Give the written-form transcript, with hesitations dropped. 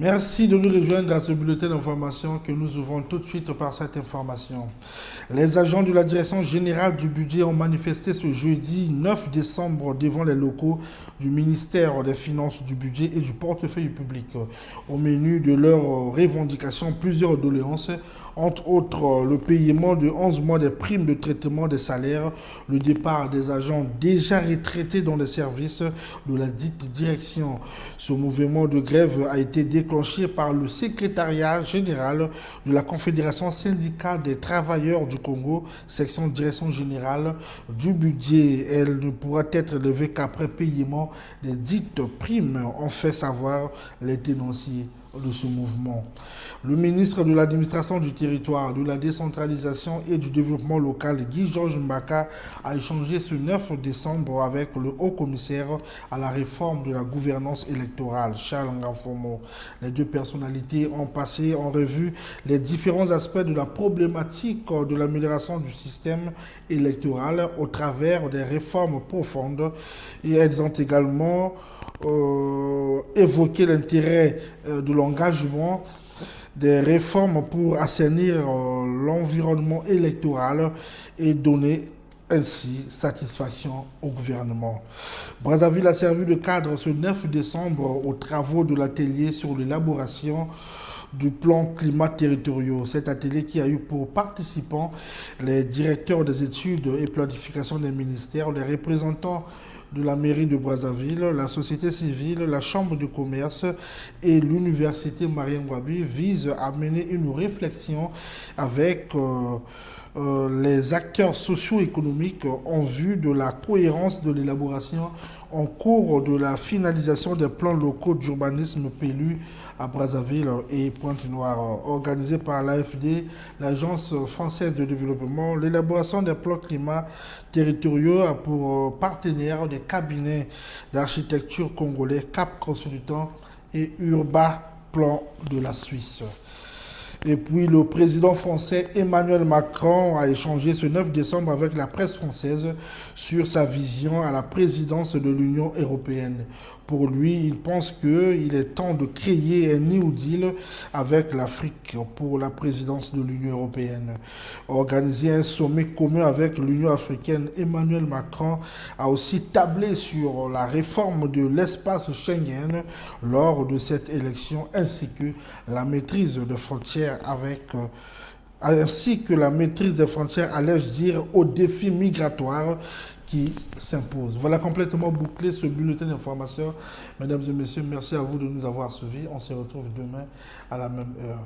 Merci de nous rejoindre à ce bulletin d'information que nous ouvrons tout de suite par cette information. Les agents de la Direction générale du budget ont manifesté ce jeudi 9 décembre devant les locaux du ministère des Finances, du Budget et du Portefeuille public. Au menu de leurs revendications, plusieurs doléances, entre autres le paiement de 11 mois des primes de traitement des salaires, le départ des agents déjà retraités dans les services de la dite direction. Ce mouvement de grève a été déclenché par le secrétariat général de la Confédération syndicale des travailleurs du Congo, section direction générale du budget. Elle ne pourra être levée qu'après paiement des dites primes, ont fait savoir les dénonciers de ce mouvement. Le ministre de l'administration du territoire, de la décentralisation et du développement local, Guy-Georges Mbaka, a échangé ce 9 décembre avec le haut-commissaire à la réforme de la gouvernance électorale, Charles Ngamfomo. Les deux personnalités ont passé en revue les différents aspects de la problématique de l'amélioration du système électoral au travers des réformes profondes, et elles ont également évoqué l'intérêt de l'engagement des réformes pour assainir l'environnement électoral et donner ainsi satisfaction au gouvernement. Brazzaville a servi de cadre ce 9 décembre aux travaux de l'atelier sur l'élaboration du plan climat territoriaux. Cet atelier qui a eu pour participants les directeurs des études et planification des ministères, les représentants de la mairie de Brazzaville, la société civile, la chambre de commerce et l'université Marien Ngouabi vise à mener une réflexion avec les acteurs socio-économiques en vue de la cohérence de l'élaboration en cours de la finalisation des plans locaux d'urbanisme PLU à Brazzaville et Pointe-Noire, organisé par l'AFD, l'Agence française de développement. L'élaboration des plans climat territoriaux a pour partenaires des cabinets d'architecture congolais Cap Consultant et Urba Plan de la Suisse. Et puis le président français Emmanuel Macron a échangé ce 9 décembre avec la presse française sur sa vision à la présidence de l'Union européenne. Pour lui, il pense qu'il est temps de créer un New Deal avec l'Afrique pour la présidence de l'Union européenne. Organiser un sommet commun avec l'Union africaine, Emmanuel Macron a aussi tablé sur la réforme de l'espace Schengen lors de cette élection ainsi que la maîtrise des frontières ainsi que la maîtrise des frontières, allais-je dire, aux défis migratoires qui s'imposent. Voilà complètement bouclé ce bulletin d'information. Mesdames et messieurs, merci à vous de nous avoir suivis. On se retrouve demain à la même heure.